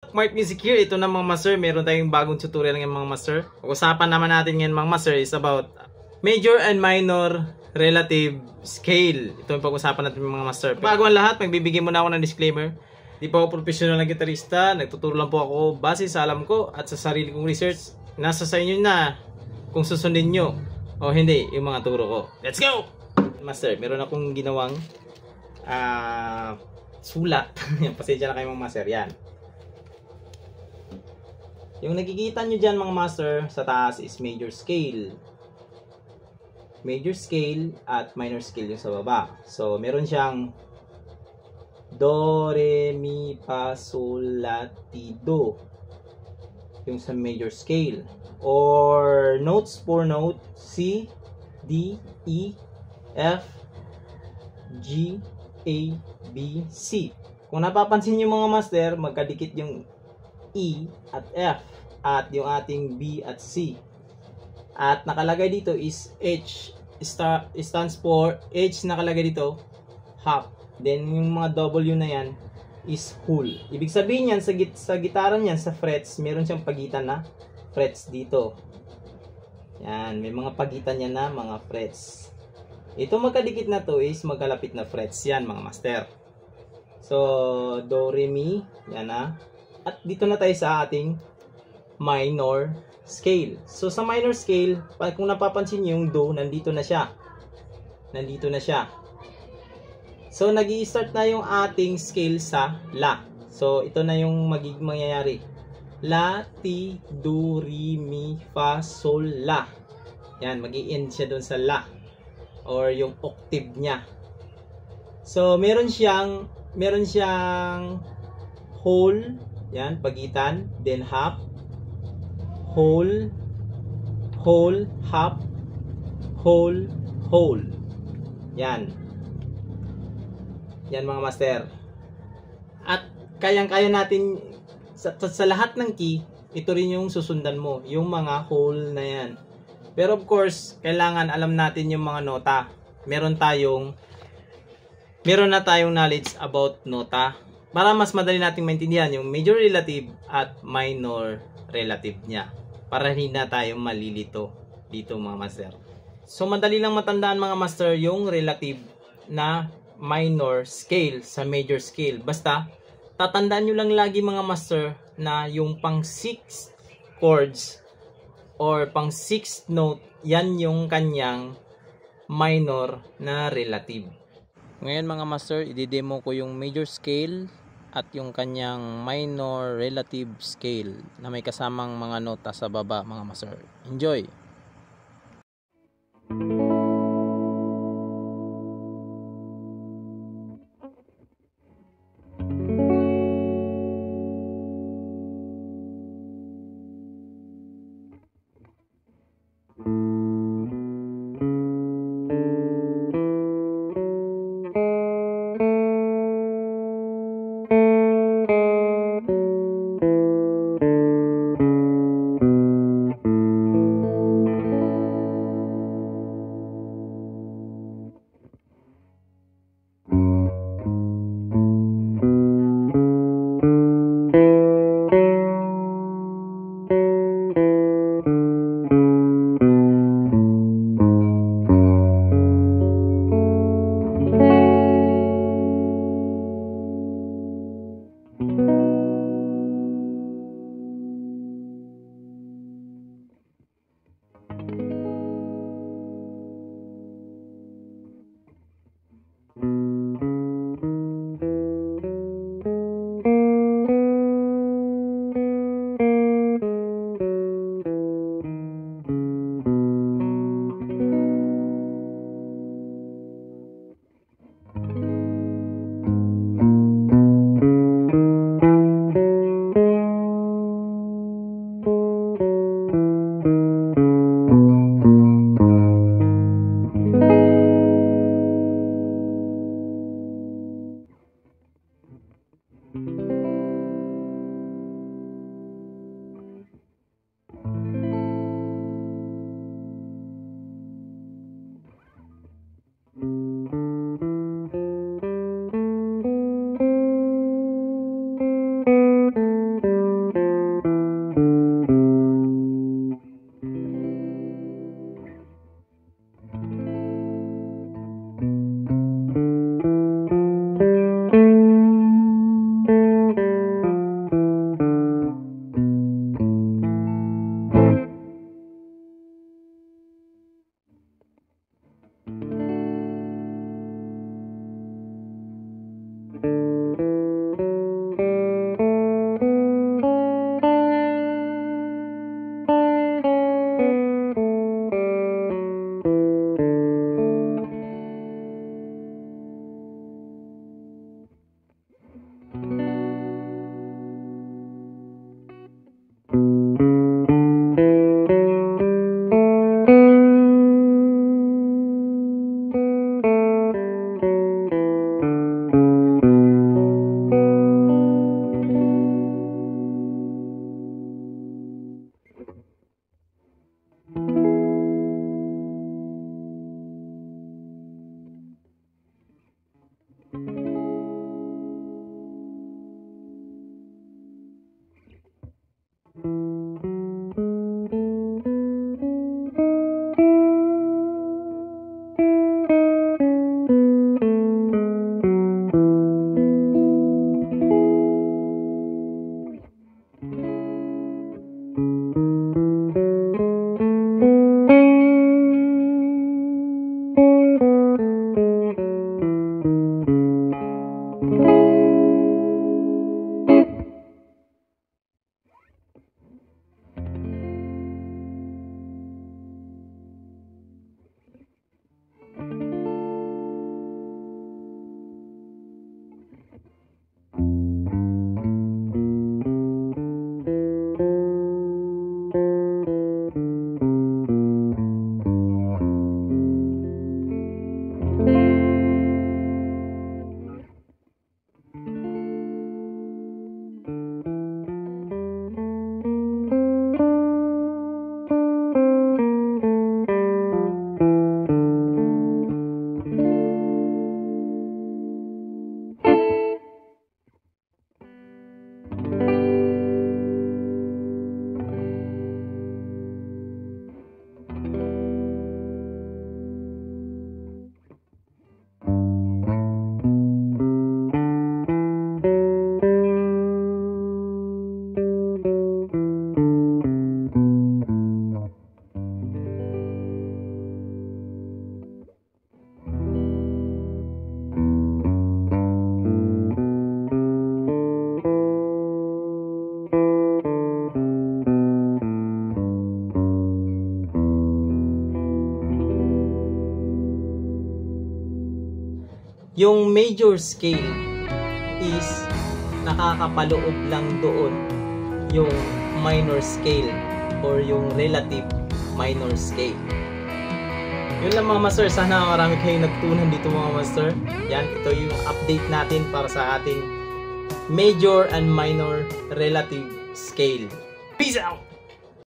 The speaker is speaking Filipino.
Smart Music here. Ito na mga master, meron tayong bagong tutorial ng mga master. Usapan naman natin ngayon mga master is about major and minor relative scale. Ito yung pag-usapan natin mga master. Bago ang lahat, magbibigay muna ako ng disclaimer. Di pa ako professional na gitarista. Nagtuturo lang po ako base sa alam ko at sa sarili kong research. Nasa sa inyo na kung susundin nyo o hindi yung mga turo ko. Let's go! Master, meron akong ginawang sulat. Pasensya na kayo mga master. Yan. Yung nakikita nyo dyan mga master sa taas is major scale. Major scale at minor scale yung sa baba. So, meron siyang Do, Re, Mi, Fa, Sol, La, Ti, Do. Yung sa major scale. Or notes for note C, D, E, F, G, A, B, C. Kung napapansin nyo mga master, magkadikit yung E at F at yung ating B at C. At nakalagay dito is H. Stands for H, nakalagay dito half. Then yung mga W na yan is whole. Ibig sabihin yan sa gitara niyan, sa frets, meron siyang pagitan na frets dito. Yan, may mga pagitan yan na mga frets. Ito magkadikit na to is magkalapit na frets yan mga master. So Do, Re, Mi, yan na. At dito na tayo sa ating minor scale. So sa minor scale, kung napapansin niyo yung Do, nandito na siya. Nandito na siya. So nag-i-start na yung ating scale sa La. So ito na yung mangyayari. La, Ti, Do, Re, Mi, Fa, Sol, La. Yan, mag-i-end siya doon sa La. Or yung octave niya. So meron siyang whole. Yan, pagitan, then half, whole, half, whole. Yan. Yan mga master. At kayang-kaya natin sa lahat ng key, ito rin yung susundan mo, yung mga whole na yan. Pero of course, kailangan alam natin yung mga nota. Meron na tayong knowledge about nota. Para mas madali nating maintindihan yung major relative at minor relative niya. Para hindi na tayo malilito dito mga master. So madali lang matandaan mga master yung relative na minor scale sa major scale. Basta tatandaan nyo lang lagi mga master na yung pang 6 chords or pang 6th note, yan yung kanyang minor na relative. Ngayon mga master, i-demo ko yung major scale at yung kanyang minor relative scale na may kasamang mga nota sa baba mga master. Enjoy! Yung major scale is nakakapaloob lang doon yung minor scale or yung relative minor scale. Yun lang mga master, sana marami kayong nagtunan dito mga master. Yan, ito yung update natin para sa ating major and minor relative scale. Peace out!